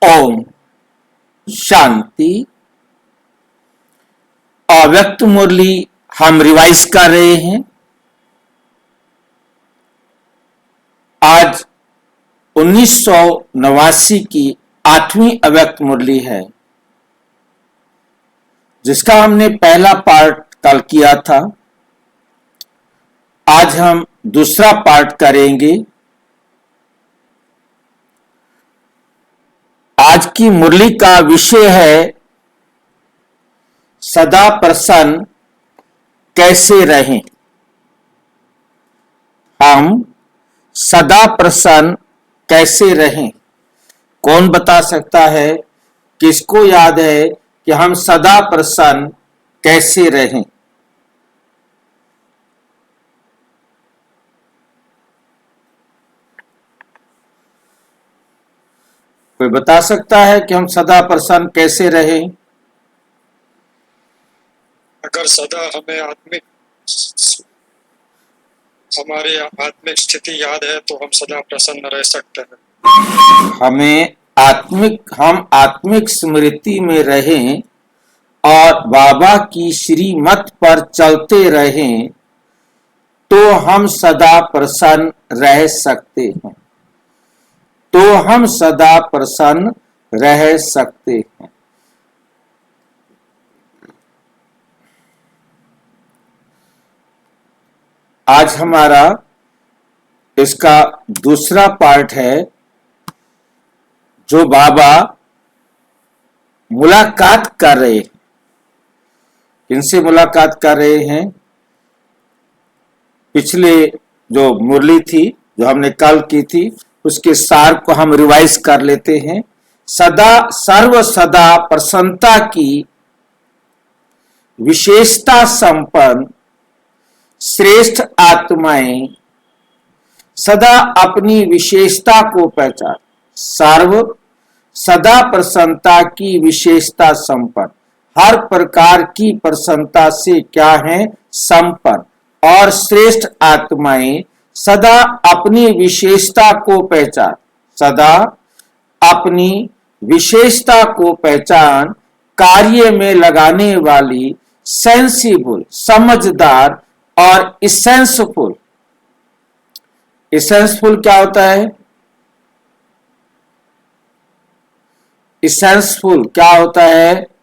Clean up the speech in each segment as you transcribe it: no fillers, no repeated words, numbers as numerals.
ओम शांति। अव्यक्त मुरली हम रिवाइज कर रहे हैं। आज 1989 की 8वीं अव्यक्त मुरली है, जिसका हमने पहला पार्ट कल किया था। आज हम दूसरा पार्ट करेंगे। आज की मुरली का विषय है सदा प्रसन्न कैसे रहें। हम सदा प्रसन्न कैसे रहें? कौन बता सकता है? किसको याद है कि हम सदा प्रसन्न कैसे रहें? कोई बता सकता है कि हम सदा प्रसन्न कैसे रहें? अगर सदा हमारी आत्मिक स्थिति याद है तो हम सदा प्रसन्न रह सकते हैं। हम आत्मिक स्मृति में रहें और बाबा की श्रीमत पर चलते रहें तो हम सदा प्रसन्न रह सकते हैं। हम सदा प्रसन्न रह सकते हैं। आज हमारा इसका दूसरा पार्ट है, जो बाबा मुलाकात कर रहे हैं। किनसे मुलाकात कर रहे हैं? पिछले जो मुरली थी, जो हमने कल की थी, उसके सार को हम रिवाइज कर लेते हैं। सर्व सदा प्रसन्नता की विशेषता संपन्न श्रेष्ठ आत्माएं सदा अपनी विशेषता को पहचान। सदा प्रसन्नता की विशेषता संपन्न, हर प्रकार की प्रसन्नता से क्या है? संपन्न। और श्रेष्ठ आत्माएं सदा अपनी विशेषता को पहचान। सदा अपनी विशेषता को पहचान कार्य में लगाने वाली सेंसिबल, समझदार और इसेंसफुल। इसेंसफुल क्या होता है? इसेंसफुल क्या होता है?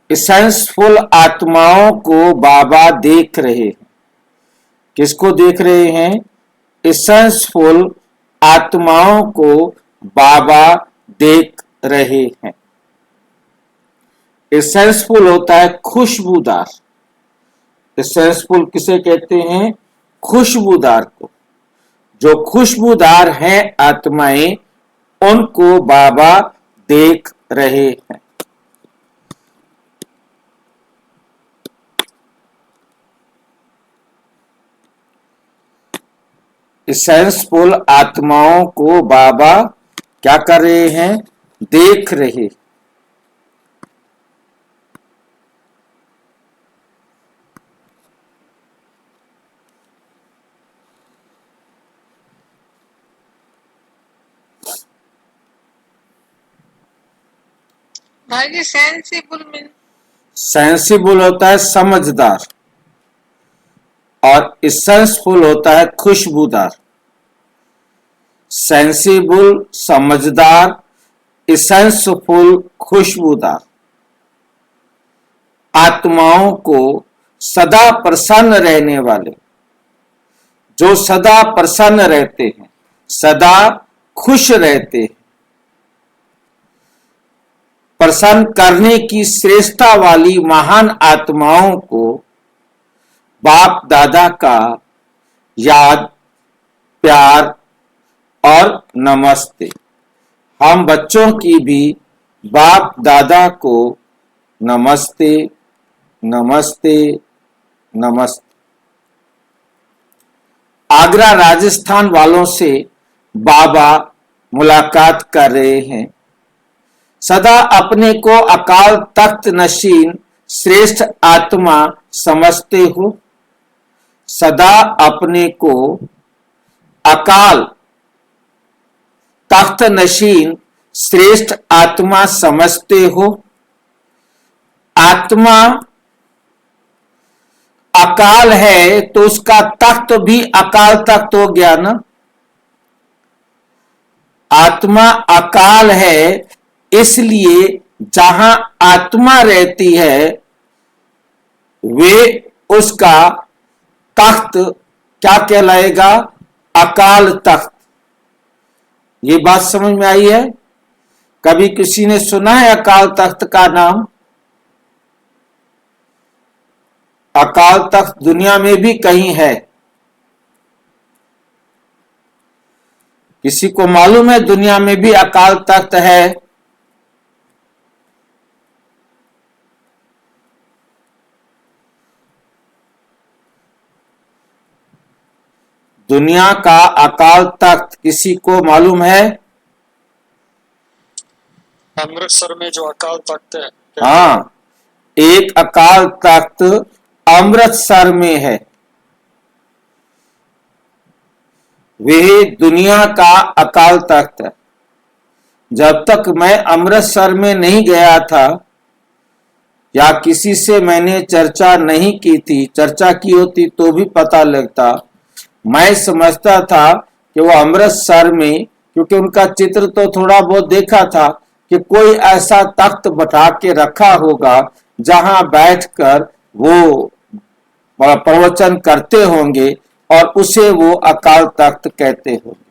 इसेंसफुल आत्माओं को बाबा देख रहे हैं। किसको देख रहे हैं? इसेंसफुल आत्माओं को बाबा देख रहे हैं। इसेंसफुल होता है खुशबूदार। इसेंसफुल किसे कहते हैं? खुशबूदार को। जो खुशबूदार हैं आत्माएं, उनको बाबा देख रहे हैं। इसेंसफुल आत्माओं को बाबा क्या कर रहे हैं? देख रहे। भाई सेंसिबल होता है समझदार, और इसेंसफुल होता है खुशबूदार। सेंसिबल समझदार, इसेंसफुल खुशबूदार आत्माओं को सदा प्रसन्न रहने वाले, जो सदा प्रसन्न रहते हैं, सदा खुश रहते हैं, प्रसन्न करने की श्रेष्ठता वाली महान आत्माओं को बाप दादा का याद, प्यार और नमस्ते। हम बच्चों की भी बाप दादा को नमस्ते, नमस्ते, नमस्ते। आगरा राजस्थान वालों से बाबा मुलाकात कर रहे हैं। सदा अपने को अकाल तख्त नशीन श्रेष्ठ आत्मा समझते हो। सदा अपने को अकाल तख्त नशीन श्रेष्ठ आत्मा समझते हो? आत्मा अकाल है तो उसका तख्त भी अकाल तख्त हो गया ना। आत्मा अकाल है, इसलिए जहां आत्मा रहती है वे उसका तख्त क्या कहलाएगा? अकाल तख्त। ये बात समझ में आई है? कभी किसी ने सुना है अकाल तख्त का नाम? अकाल तख्त दुनिया में भी कहीं है? किसी को मालूम है दुनिया में भी अकाल तख्त है? दुनिया का अकाल तख्त किसी को मालूम है? अमृतसर में जो अकाल तख्त है। हाँ, एक अकाल तख्त अमृतसर में है। वह दुनिया का अकाल तख्त है। जब तक मैं अमृतसर में नहीं गया था या किसी से मैंने चर्चा नहीं की थी, चर्चा की होती तो भी पता लगता, मैं समझता था कि वो अमृतसर में, क्योंकि उनका चित्र तो थोड़ा बहुत देखा था, कि कोई ऐसा तख्त बैठा के रखा होगा जहां बैठकर वो प्रवचन करते होंगे और उसे वो अकाल तख्त कहते होंगे।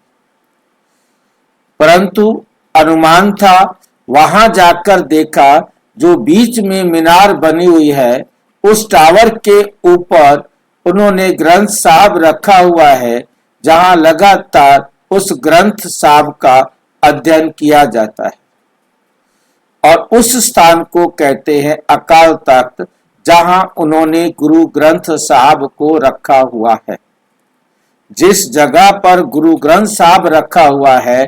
परंतु अनुमान था, वहां जाकर देखा जो बीच में मीनार बनी हुई है उस टावर के ऊपर उन्होंने ग्रंथ साहब रखा हुआ है, जहां लगातार उस ग्रंथ साहब का अध्ययन किया जाता है और उस स्थान को कहते हैं अकाल तख्त, जहां उन्होंने गुरु ग्रंथ साहब को रखा हुआ है। जिस जगह पर गुरु ग्रंथ साहब रखा हुआ है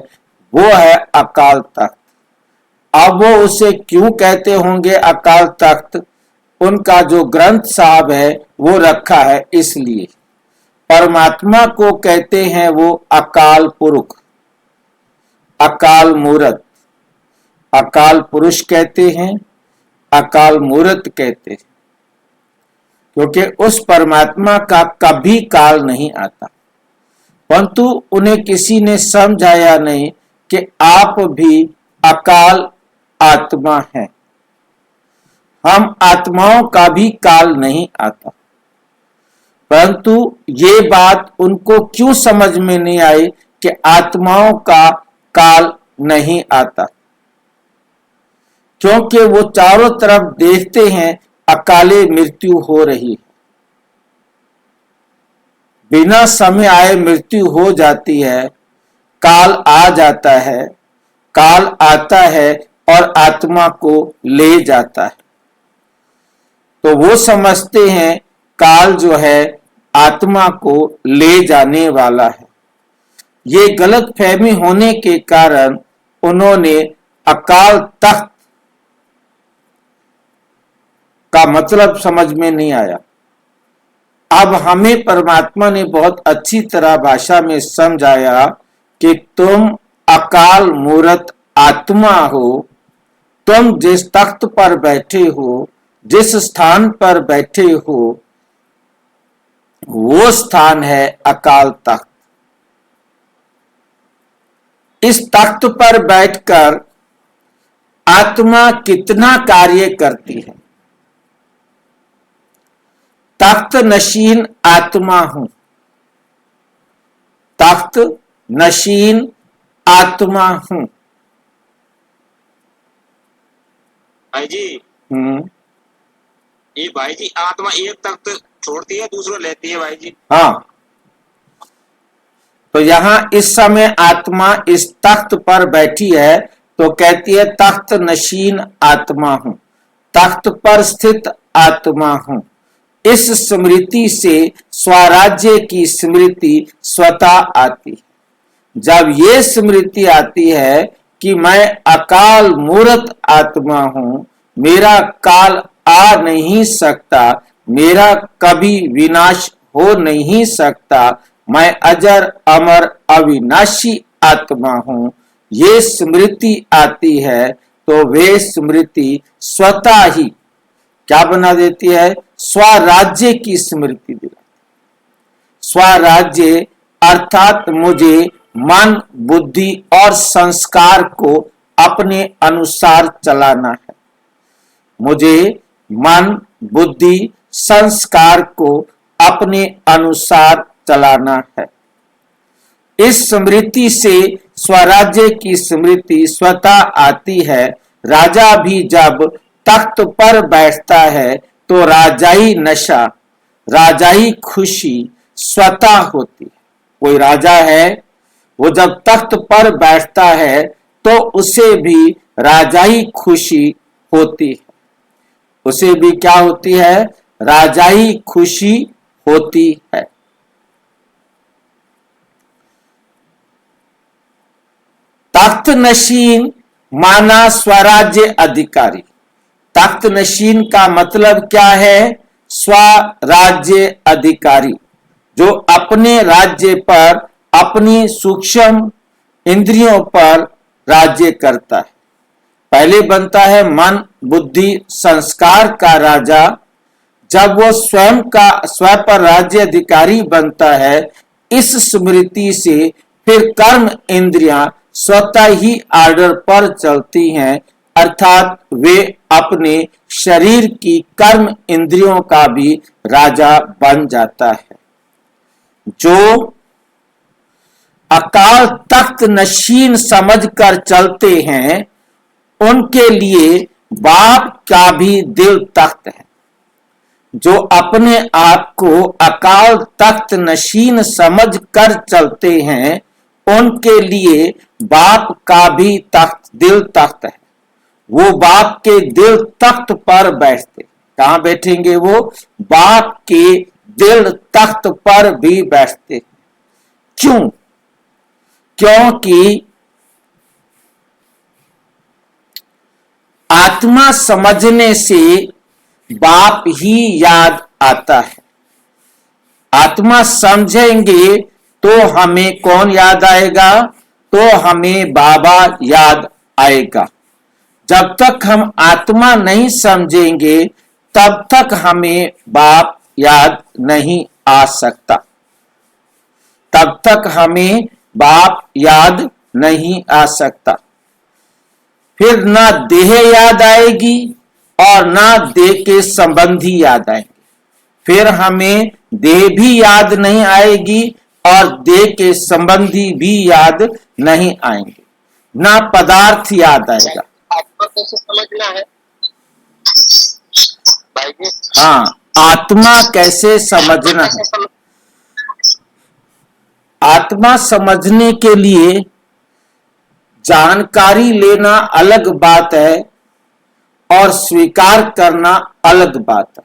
वो है अकाल तख्त। अब वो उसे क्यों कहते होंगे अकाल तख्त? उनका जो ग्रंथ साहब है वो रखा है इसलिए। परमात्मा को कहते हैं वो अकाल पुरुष, अकाल मूरत, अकाल पुरुष कहते हैं, अकाल मूरत कहते हैं, क्योंकि उस परमात्मा का कभी काल नहीं आता। परंतु उन्हें किसी ने समझाया नहीं कि आप भी अकाल आत्मा हैं। हम आत्माओं का भी काल नहीं आता। परंतु ये बात उनको क्यों समझ में नहीं आई कि आत्माओं का काल नहीं आता? क्योंकि वो चारों तरफ देखते हैं अकाले मृत्यु हो रही है, बिना समय आए मृत्यु हो जाती है, काल आ जाता है, काल आता है और आत्मा को ले जाता है। तो वो समझते हैं काल जो है आत्मा को ले जाने वाला है। ये गलत फहमी होने के कारण उन्होंने अकाल तख्त का मतलब समझ में नहीं आया। अब हमें परमात्मा ने बहुत अच्छी तरह भाषा में समझाया कि तुम अकाल मूरत आत्मा हो। तुम जिस तख्त पर बैठे हो, जिस स्थान पर बैठे हो, वो स्थान है अकाल तख्त। इस तख्त पर बैठकर आत्मा कितना कार्य करती है। तख्त नशीन आत्मा हूं, तख्त नशीन आत्मा हूं। भाई जी, ये भाई जी आत्मा एक तख्त छोड़ती है दूसरा लेती है भाई जी। हाँ, तो यहां इस समय आत्मा इस तख्त पर बैठी है तो कहती है तख्त नशीन आत्मा हूं, तख्त पर स्थित आत्मा हूं। इस स्मृति से स्वराज्य की स्मृति स्वतः आती है। जब ये स्मृति आती है कि मैं अकाल मूरत आत्मा हूं, मेरा काल आ नहीं सकता, मेरा कभी विनाश हो नहीं सकता, मैं अजर अमर अविनाशी आत्मा हूं, ये स्मृति आती है तो वे स्मृति स्वतः ही क्या बना देती है, स्वराज्य की स्मृति दिलाती। स्वराज्य अर्थात मुझे मन, बुद्धि और संस्कार को अपने अनुसार चलाना है। मुझे मन, बुद्धि, संस्कार को अपने अनुसार चलाना है। इस स्मृति से स्वराज्य की स्मृति स्वतः आती है। राजा भी जब तख्त पर बैठता है तो राजाई नशा, राजाई खुशी स्वतः होती है। कोई राजा है, वो जब तख्त पर बैठता है तो उसे भी राजाई खुशी होती है। उसे भी क्या होती है, राजाई खुशी होती है। तख्त नशीन माना स्वराज्य अधिकारी। तख्त नशीन का मतलब क्या है, स्वराज्य अधिकारी, जो अपने राज्य पर, अपनी सूक्ष्म इंद्रियों पर राज्य करता है। पहले बनता है मन, बुद्धि, संस्कार का राजा। जब वो स्वयं पर राज्य अधिकारी बनता है, इस स्मृति से फिर कर्म इंद्रियां स्वतः ही आर्डर पर चलती हैं, अर्थात वे अपने शरीर की कर्म इंद्रियों का भी राजा बन जाता है। जो अकाल तख्त नशीन समझकर चलते हैं, उनके लिए बाप का भी दिल तख्त है। जो अपने आप को अकाल तख्त नशीन समझ कर चलते हैं, उनके लिए बाप का भी दिल तख्त है। वो बाप के दिल तख्त पर बैठते। कहां बैठेंगे वो, बाप के दिल तख्त पर भी बैठते। क्यों? क्योंकि आत्मा समझने से बाप ही याद आता है। आत्मा समझेंगे तो हमें कौन याद आएगा, तो हमें बाबा याद आएगा। जब तक हम आत्मा नहीं समझेंगे तब तक हमें बाप याद नहीं आ सकता। तब तक हमें बाप याद नहीं आ सकता। फिर ना देह याद आएगी और ना देह के संबंधी याद आएंगे। फिर हमें देह भी याद नहीं आएगी और देह के संबंधी भी याद नहीं आएंगे। ना पदार्थ याद आएगा। आत्मा कैसे समझना है भाई जी? हाँ, आत्मा कैसे समझना है। आत्मा समझने के लिए जानकारी लेना अलग बात है और स्वीकार करना अलग बात है।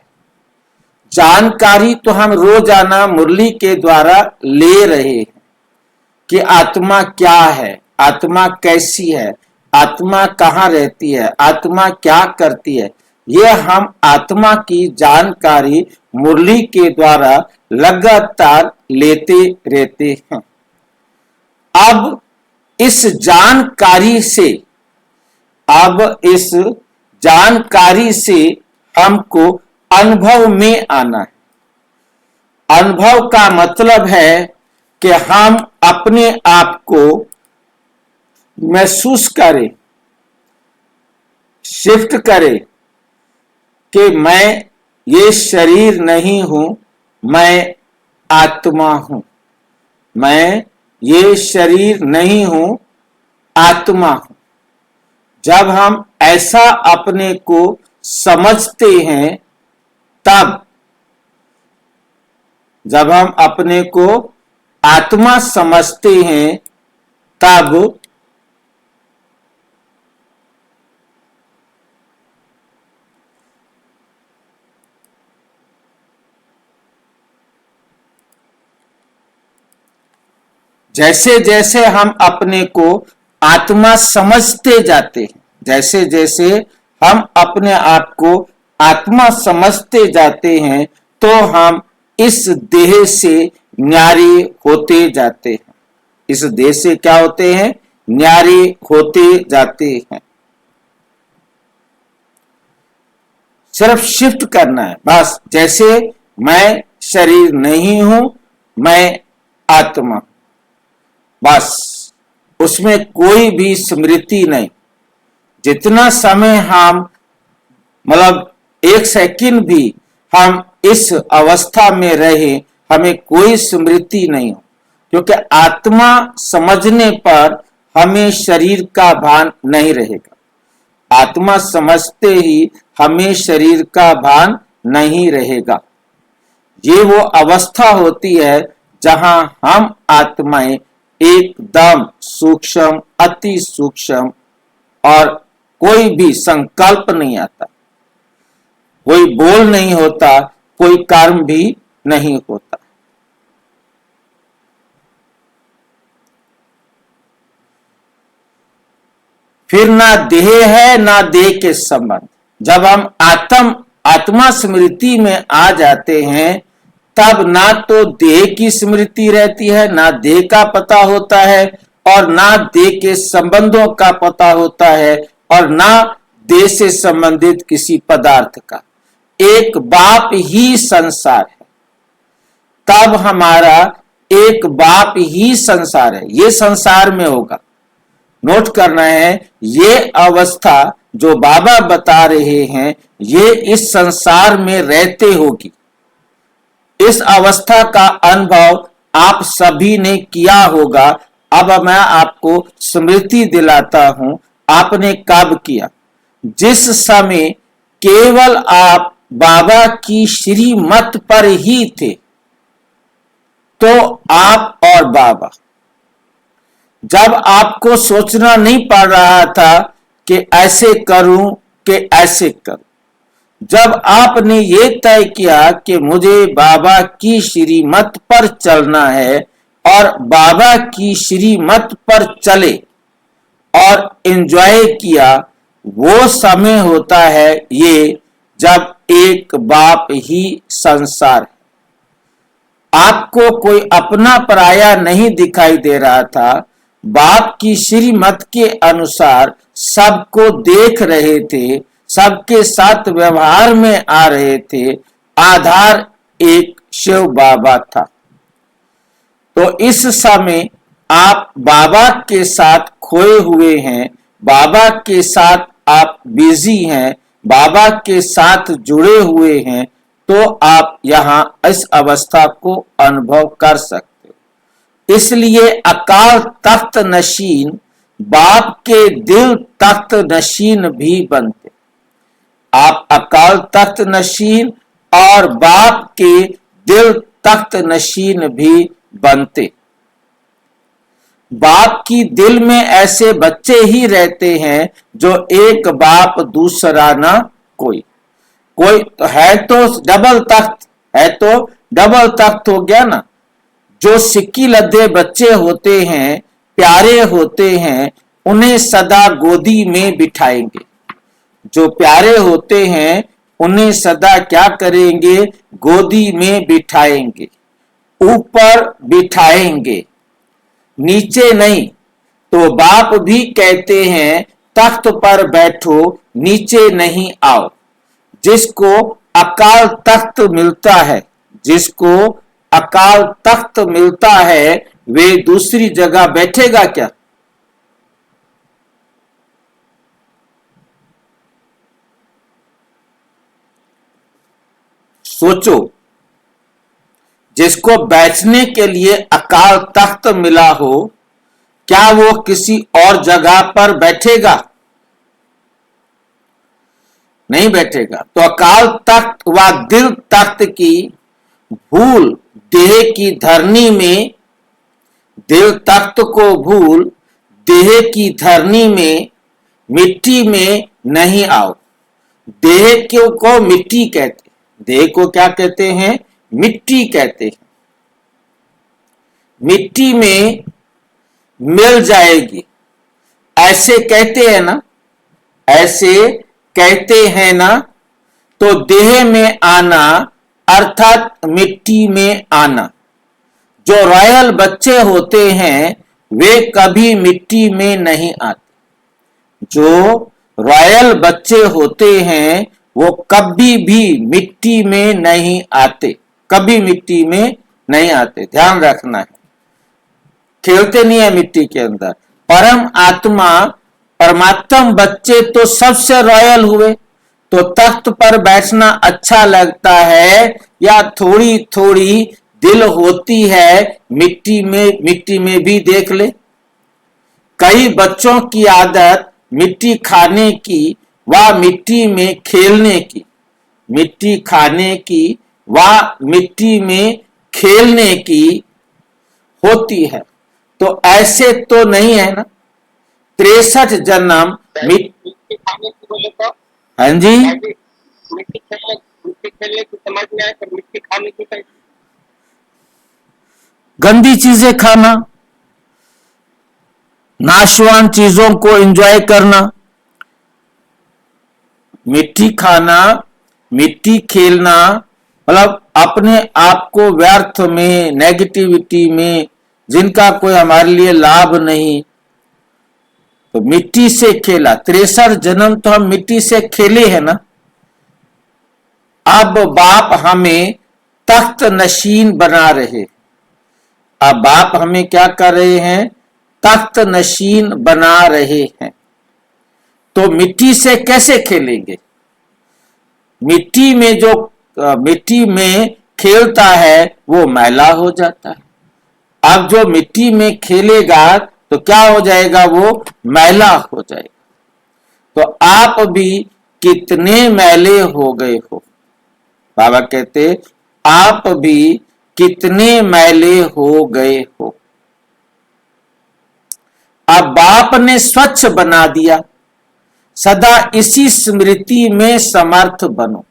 जानकारी तो हम रोजाना मुरली के द्वारा ले रहे हैं कि आत्मा क्या है, आत्मा कैसी है, आत्मा कहाँ रहती है, आत्मा क्या करती है। यह हम आत्मा की जानकारी मुरली के द्वारा लगातार लेते रहते हैं। अब इस जानकारी से हमको अनुभव में आना है। अनुभव का मतलब है कि हम अपने आप को महसूस करें, शिफ्ट करें कि मैं ये शरीर नहीं हूं, मैं आत्मा हूं। मैं ये शरीर नहीं हूं, आत्मा हूं। जब हम ऐसा अपने को समझते हैं, जब हम अपने को आत्मा समझते हैं, तब जैसे जैसे हम अपने को आत्मा समझते जाते हैं, जैसे जैसे हम अपने आप को आत्मा समझते जाते हैं, तो हम इस देह से न्यारे होते जाते हैं। इस देह से क्या होते हैं? न्यारे होते जाते हैं। सिर्फ शिफ्ट करना है बस। जैसे मैं शरीर नहीं हूं, मैं आत्मा, बस उसमें कोई भी स्मृति नहीं। जितना समय हम मतलब 1 सेकंड भी हम इस अवस्था में रहे, हमें कोई स्मृति नहीं हो, क्योंकि आत्मा समझने पर हमें शरीर का भान नहीं रहेगा। आत्मा समझते ही हमें शरीर का भान नहीं रहेगा। ये वो अवस्था होती है जहां हम आत्माएं एकदम सूक्ष्म, अति सूक्ष्म, और कोई भी संकल्प नहीं आता, कोई बोल नहीं होता, कोई कर्म भी नहीं होता। फिर ना देह है ना देह के संबंध। जब हम आत्मा स्मृति में आ जाते हैं, तब ना तो देह की स्मृति रहती है, ना देह का पता होता है, और ना देह के संबंधों का पता होता है, और ना देह से संबंधित किसी पदार्थ का। एक बाप ही संसार है। तब हमारा एक बाप ही संसार है। ये संसार में होगा। नोट करना है, ये अवस्था जो बाबा बता रहे हैं, ये इस संसार में रहते होगी। इस अवस्था का अनुभव आप सभी ने किया होगा। अब मैं आपको स्मृति दिलाता हूं, आपने कब किया? जिस समय केवल आप बाबा की श्रीमत पर ही थे, तो आप और बाबा। जब आपको सोचना नहीं पड़ रहा था कि ऐसे करूं कि ऐसे करूं, जब आपने ये तय किया कि मुझे बाबा की श्रीमत पर चलना है और बाबा की श्रीमत पर चले और एंजॉय किया, वो समय होता है ये जब एक बाप ही संसार है। आपको कोई अपना पराया नहीं दिखाई दे रहा था। बाप की श्रीमत के अनुसार सबको देख रहे थे, सबके साथ व्यवहार में आ रहे थे। आधार एक शिव बाबा था। तो इस समय आप बाबा के साथ खोए हुए हैं, बाबा के साथ आप बिजी हैं, बाबा के साथ जुड़े हुए हैं, तो आप यहां इस अवस्था को अनुभव कर सकते हो। इसलिए अकाल तख्त नशीन बाप के दिल तख्त नशीन भी बनते। आप अकाल तख्त नशीन और बाप के दिल तख्त नशीन भी बनते। बाप की दिल में ऐसे बच्चे ही रहते हैं जो एक बाप दूसरा ना कोई। कोई तो है, तो डबल तख्त है, तो डबल तख्त हो गया ना। जो सिक्की लद्दे बच्चे होते हैं, प्यारे होते हैं, उन्हें सदा गोदी में बिठाएंगे। जो प्यारे होते हैं उन्हें सदा क्या करेंगे? गोदी में बिठाएंगे, ऊपर बिठाएंगे, नीचे नहीं। तो बाप भी कहते हैं तख्त पर बैठो, नीचे नहीं आओ। जिसको अकाल तख्त मिलता है, जिसको अकाल तख्त मिलता है, वे दूसरी जगह बैठेगा क्या? सोचो, जिसको बैठने के लिए अकाल तख्त मिला हो, क्या वो किसी और जगह पर बैठेगा? नहीं बैठेगा। तो अकाल तख्त व दिल तख्त की भूल देह की धरनी में, दिल तख्त को भूल देह की धरनी में, मिट्टी में नहीं आओ। देह को मिट्टी कहते, देह को क्या कहते हैं? मिट्टी कहते हैं। मिट्टी में मिल जाएगी, ऐसे कहते हैं ना, ऐसे कहते हैं ना। तो देह में आना अर्थात मिट्टी में आना। जो रॉयल बच्चे होते हैं वे कभी मिट्टी में नहीं आते। जो रॉयल बच्चे होते हैं वो कभी भी मिट्टी में नहीं आते, कभी मिट्टी में नहीं आते, ध्यान रखना है। खेलते नहीं है मिट्टी के अंदर। परम आत्मा परमात्म बच्चे तो सबसे रॉयल हुए, तो तख्त पर बैठना अच्छा लगता है या थोड़ी थोड़ी दिल होती है मिट्टी में भी देख ले। कई बच्चों की आदत मिट्टी खाने की व मिट्टी में खेलने की, मिट्टी खाने की व मिट्टी में खेलने की होती है। तो ऐसे तो नहीं है ना। 63 जन्म मिट्टी खाने की बोले तो हाँ जी, मिट्टी खेलने की समझ में आए, पर मिट्टी खाने की कैसे? गंदी चीजें खाना, नाशवान चीजों को एंजॉय करना, मिट्टी खाना, मिट्टी खेलना, मतलब अपने आप को व्यर्थ में, नेगेटिविटी में, जिनका कोई हमारे लिए लाभ नहीं, तो मिट्टी से खेला। 63 जन्म तो हम मिट्टी से खेले हैं ना। अब बाप हमें तख्त नशीन बना रहे, अब बाप हमें क्या कर रहे हैं? तख्त नशीन बना रहे हैं। तो मिट्टी से कैसे खेलेंगे? मिट्टी में जो मिट्टी में खेलता है वो मैला हो जाता है। अब जो मिट्टी में खेलेगा तो क्या हो जाएगा? वो मैला हो जाएगा। तो आप भी कितने मैले हो गए हो। बाबा कहते आप भी कितने मैले हो गए हो। अब बाप ने स्वच्छ बना दिया। सदा इसी स्मृति में समर्थ बनो,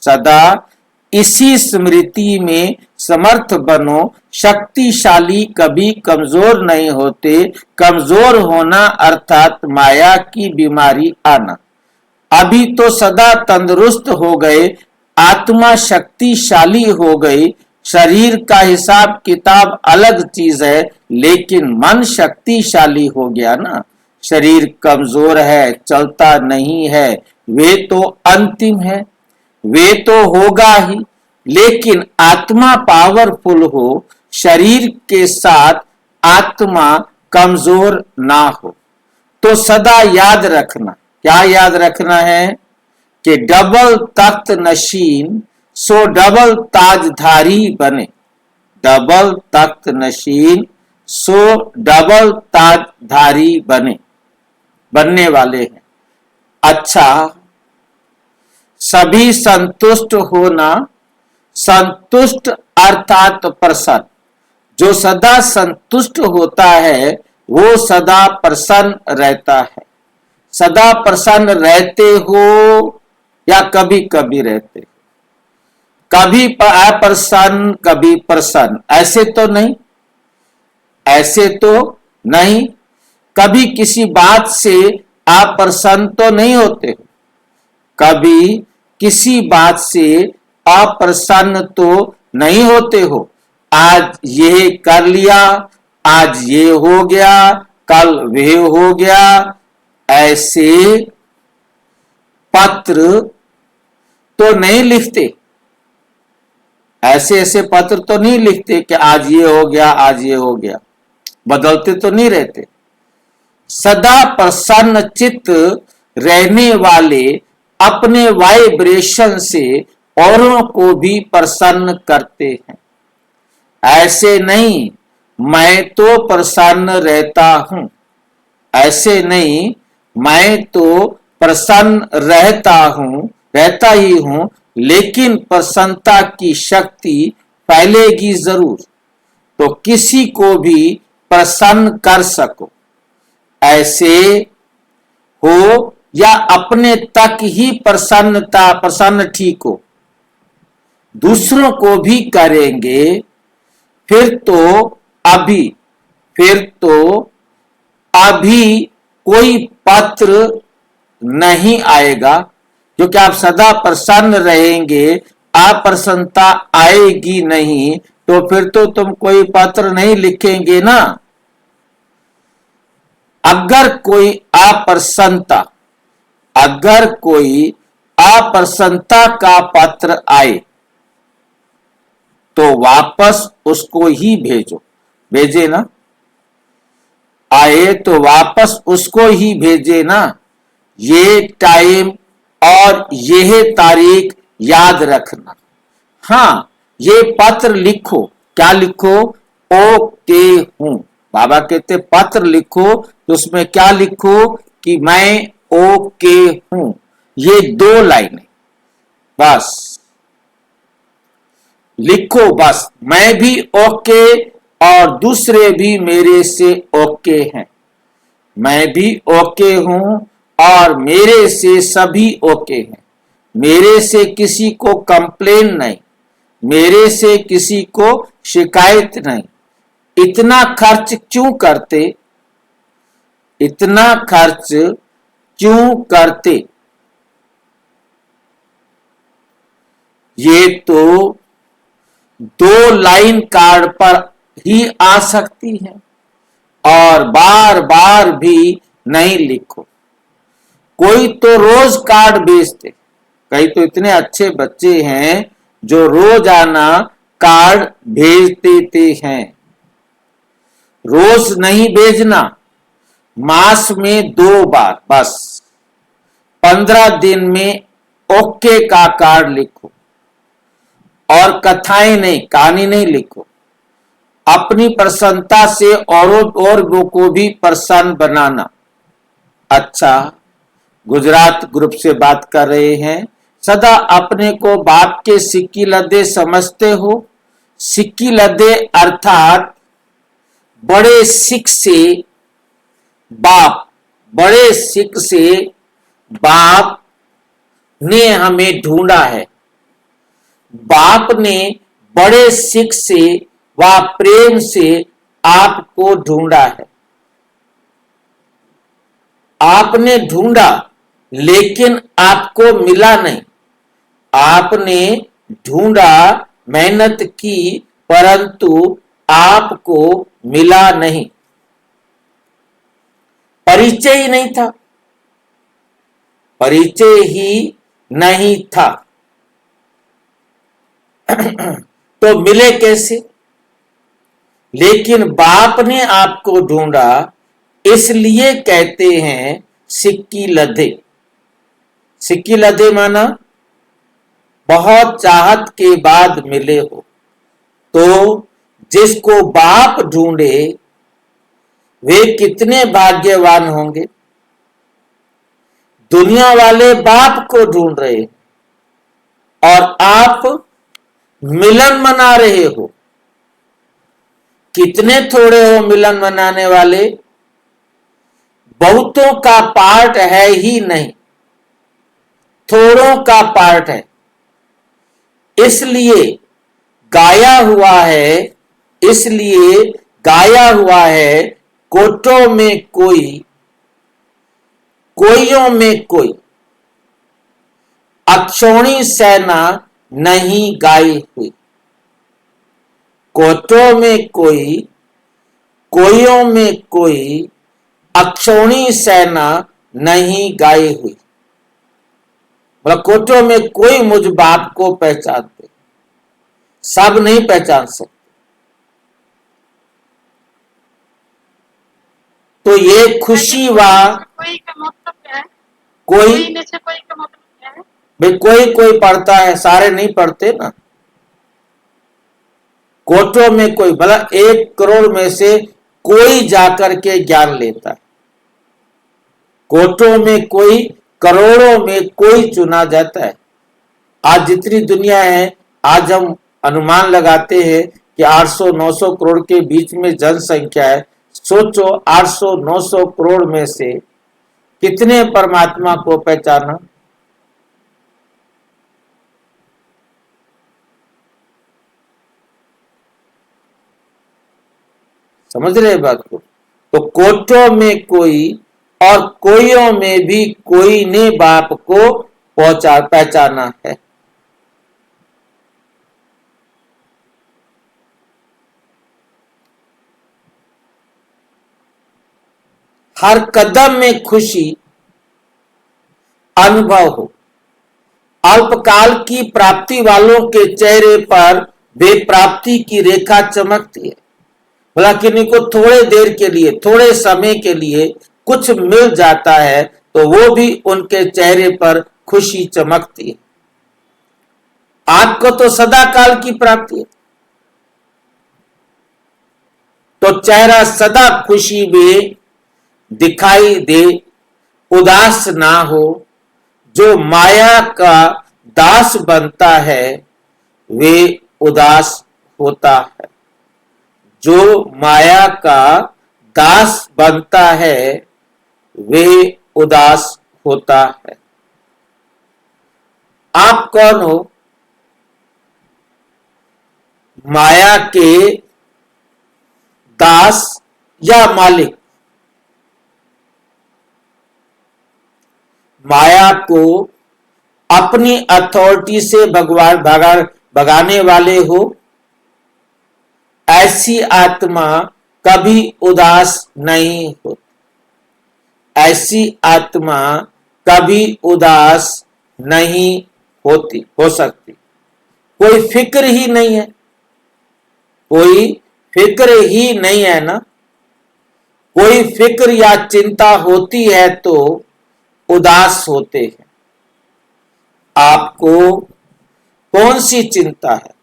सदा इसी स्मृति में समर्थ बनो। शक्तिशाली कभी कमजोर नहीं होते। कमजोर होना अर्थात माया की बीमारी आना। अभी तो सदा तंदुरुस्त हो गए, आत्मा शक्तिशाली हो गई। शरीर का हिसाब किताब अलग चीज है, लेकिन मन शक्तिशाली हो गया ना। शरीर कमजोर है, चलता नहीं है, वे तो अंतिम है, वे तो होगा ही। लेकिन आत्मा पावरफुल हो, शरीर के साथ आत्मा कमजोर ना हो। तो सदा याद रखना, क्या याद रखना है? कि डबल तख्त नशीन सो डबल ताजधारी बने। डबल तख्त नशीन सो डबल ताजधारी बनने वाले हैं। अच्छा, सभी संतुष्ट होना, संतुष्ट अर्थात प्रसन्न। जो सदा संतुष्ट होता है वो सदा प्रसन्न रहता है। सदा प्रसन्न रहते हो या कभी कभी रहते हो? कभी अप्रसन्न कभी प्रसन्न, ऐसे तो नहीं, ऐसे तो नहीं। कभी किसी बात से अप्रसन्न तो नहीं होते हो, कभी किसी बात से अप्रसन्न तो नहीं होते हो। आज ये कर लिया, आज ये हो गया, कल वे हो गया। ऐसे पत्र तो नहीं लिखते, ऐसे ऐसे पत्र तो नहीं लिखते कि आज ये हो गया, आज ये हो गया। बदलते तो नहीं रहते। सदा प्रसन्न चित्त रहने वाले अपने वाइब्रेशन से औरों को भी प्रसन्न करते हैं। ऐसे नहीं मैं तो प्रसन्न रहता हूं, ऐसे नहीं मैं तो प्रसन्न रहता ही हूं, लेकिन प्रसन्नता की शक्ति फैलेगी जरूर, तो किसी को भी प्रसन्न कर सको। ऐसे हो या अपने तक ही प्रसन्न ठीक हो, दूसरों को भी करेंगे फिर तो अभी कोई पत्र नहीं आएगा, क्योंकि आप सदा प्रसन्न रहेंगे। अप्रसन्नता आएगी नहीं तो फिर तो तुम कोई पत्र नहीं लिखेंगे ना। अगर कोई अप्रसन्नता का पत्र आए तो वापस उसको ही भेजे ना। आए तो वापस उसको ही भेजे ना। ये टाइम और यह तारीख याद रखना। हाँ, ये पत्र लिखो। क्या लिखो? ओके हूं। बाबा कहते पत्र लिखो तो उसमें क्या लिखो कि मैं ओके हूं। ये 2 लाइनें बस लिखो। बस मैं भी ओके और दूसरे भी मेरे से ओके हैं। मैं भी ओके हूं और मेरे से सभी ओके हैं। मेरे से किसी को कंप्लेन नहीं, मेरे से किसी को शिकायत नहीं। इतना खर्च क्यों करते? इतना खर्च क्यों करते? ये तो 2 लाइन कार्ड पर ही आ सकती है और बार बार भी नहीं लिखो। कोई तो रोज कार्ड भेजते। कई तो इतने अच्छे बच्चे हैं जो रोजाना कार्ड भेज देते हैं। रोज नहीं भेजना, मास में 2 बार बस। 15 दिन में ओके का कार्ड लिखो और कथाएं नहीं, कहानी नहीं लिखो। अपनी प्रसन्नता से और को भी प्रसन्न बनाना। अच्छा, गुजरात ग्रुप से बात कर रहे हैं। सदा अपने को बाप के सिक्की लद्दे समझते हो। सिक्की लद्दे अर्थात बड़े सिख से बाप, बड़े सिख से बाप ने हमें ढूंढा है। बाप ने बड़े सिख से व प्रेम से आपको ढूंढा है। आपने ढूंढा लेकिन आपको मिला नहीं। आपने ढूंढा, मेहनत की, परंतु आपको मिला नहीं। परिचय ही नहीं था। परिचय ही नहीं था तो मिले कैसे? लेकिन बाप ने आपको ढूंढा, इसलिए कहते हैं सिक्की लदे। सिक्की लदे माना बहुत चाहत के बाद मिले हो। तो जिसको बाप ढूंढे वे कितने भाग्यवान होंगे। दुनिया वाले बाप को ढूंढ रहे और आप मिलन मना रहे हो। कितने थोड़े हो मिलन मनाने वाले। बहुतों का पार्ट है ही नहीं, थोड़ों का पार्ट है। इसलिए गाया हुआ है, इसलिए गाया हुआ है, कोटों में कोई, कोइयों में कोई, अक्षौणी सेना नहीं गाई हुई। कोटों में कोई, कोइयों में कोई, अक्षौणी सेना नहीं गाई हुई। मतलब कोटों में कोई मुझ बाप को पहचानते, सब नहीं पहचान सकते। तो ये खुशी कोई का मतलब क्या है? कोई में से कोई का मतलब क्या है? भाई कोई पढ़ता है, सारे नहीं पढ़ते ना। कोटों में कोई, भला 1 करोड़ में से कोई जाकर के ज्ञान लेता है। कोटों में कोई, करोड़ों में कोई चुना जाता है। आज जितनी दुनिया है, आज हम अनुमान लगाते हैं कि 800-900 करोड़ के बीच में जनसंख्या है। सोचो 800-900 करोड़ में से कितने परमात्मा को पहचाना। समझ रहे बात को? तो कोटों में कोई और कोइयों में भी कोई ने बाप को पहचाना है। हर कदम में खुशी अनुभव हो। अल्पकाल की प्राप्ति वालों के चेहरे पर बेप्राप्ति की रेखा चमकती है। बोला किन्हीं को थोड़े देर के लिए, थोड़े समय के लिए कुछ मिल जाता है तो वो भी उनके चेहरे पर खुशी चमकती है। आपको तो सदा काल की प्राप्ति है, तो चेहरा सदा खुशी में दिखाई दे, उदास ना हो। जो माया का दास बनता है वे उदास होता है। जो माया का दास बनता है वे उदास होता है। आप कौन हो? माया के दास या मालिक? माया को अपनी अथॉरिटी से भगाने वाले हो। ऐसी आत्मा कभी उदास नहीं होती। ऐसी आत्मा कभी उदास नहीं होती, हो सकती। कोई फिक्र ही नहीं है, कोई फिक्र ही नहीं है ना। कोई फिक्र या चिंता होती है तो उदास होते हैं। आपको कौन सी चिंता है?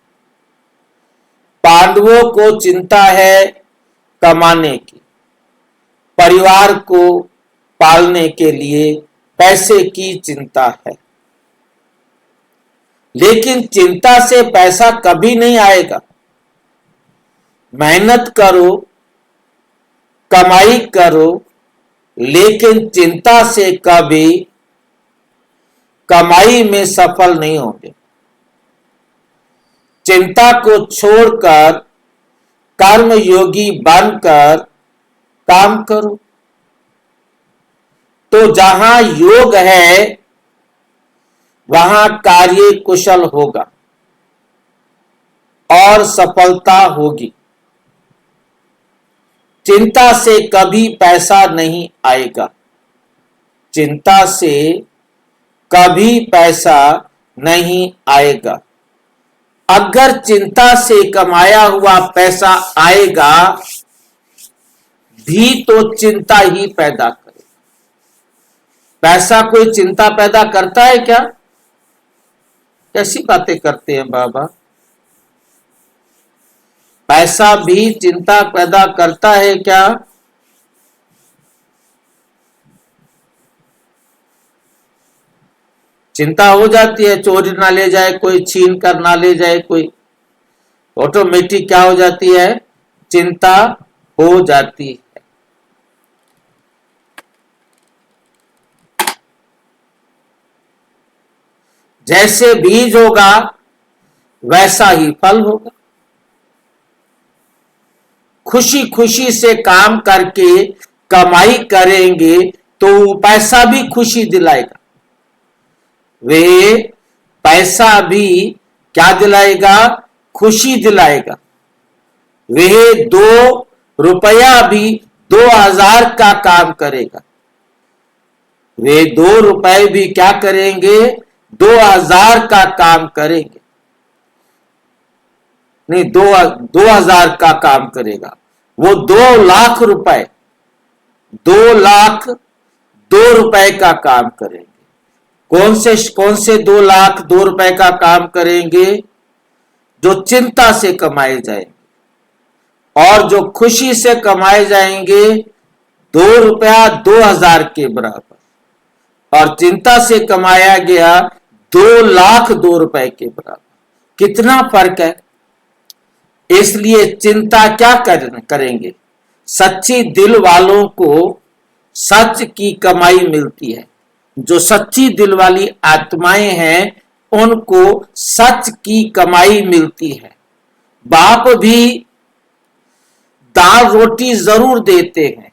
पांडवों को चिंता है कमाने की, परिवार को पालने के लिए पैसे की चिंता है। लेकिन चिंता से पैसा कभी नहीं आएगा। मेहनत करो, कमाई करो, लेकिन चिंता से कभी कमाई में सफल नहीं होंगे। चिंता को छोड़कर कर्म योगी बनकर काम करो, तो जहां योग है वहां कार्य कुशल होगा और सफलता होगी। चिंता से कभी पैसा नहीं आएगा। चिंता से कभी पैसा नहीं आएगा। अगर चिंता से कमाया हुआ पैसा आएगा भी तो चिंता ही पैदा करे। पैसा कोई चिंता पैदा करता है क्या? कैसी बातें करते हैं बाबा? पैसा भी चिंता पैदा करता है क्या? चिंता हो जाती है, चोरी ना ले जाए कोई, छीन कर ना ले जाए कोई। ऑटोमेटिक क्या हो जाती है? चिंता हो जाती है। जैसे बीज होगा वैसा ही फल होगा। खुशी खुशी से काम करके कमाई करेंगे तो पैसा भी खुशी दिलाएगा। वे पैसा भी क्या दिलाएगा? खुशी दिलाएगा। वे 2 रुपया भी 2000 का काम करेगा। वे 2 रुपए भी क्या करेंगे? 2000 का काम करेंगे। नहीं, 2000 का काम करेगा। वो 2 लाख रुपए, 2 लाख 2 रुपए का काम करेंगे। कौन से 2 लाख 2 रुपए का काम करेंगे? जो चिंता से कमाए जाएंगे, और जो खुशी से कमाए जाएंगे 2 रुपया 2000 के बराबर, और चिंता से कमाया गया 2 लाख 2 रुपए के बराबर। कितना फर्क है। इसलिए चिंता क्या करेंगे? सच्ची दिल वालों को सच की कमाई मिलती है। जो सच्ची दिल वाली आत्माएं हैं उनको सच की कमाई मिलती है। बाप भी दाल रोटी जरूर देते हैं,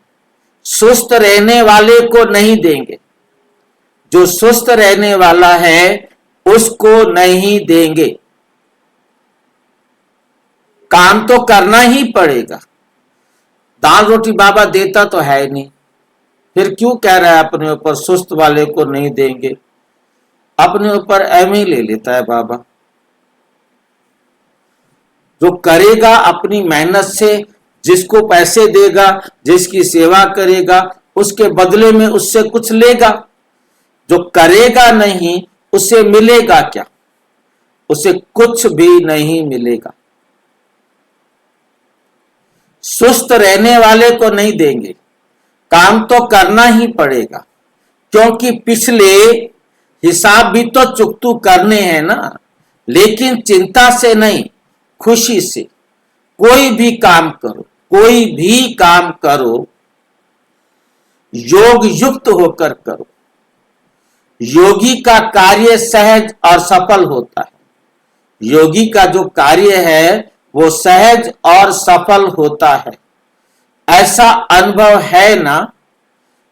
सुस्त रहने वाले को नहीं देंगे। जो सुस्त रहने वाला है उसको नहीं देंगे। काम तो करना ही पड़ेगा। दाल रोटी बाबा देता तो है नहीं, फिर क्यों कह रहा है अपने ऊपर सुस्त वाले को नहीं देंगे? अपने ऊपर एम ही ले लेता है बाबा। जो करेगा अपनी मेहनत से, जिसको पैसे देगा, जिसकी सेवा करेगा, उसके बदले में उससे कुछ लेगा। जो करेगा नहीं उसे मिलेगा क्या? उसे कुछ भी नहीं मिलेगा। सुस्त रहने वाले को नहीं देंगे, काम तो करना ही पड़ेगा, क्योंकि पिछले हिसाब भी तो चुकतू करने हैं ना। लेकिन चिंता से नहीं, खुशी से कोई भी काम करो, कोई भी काम करो, योग युक्त होकर करो। योगी का कार्य सहज और सफल होता है। योगी का जो कार्य है वो सहज और सफल होता है। ऐसा अनुभव है ना?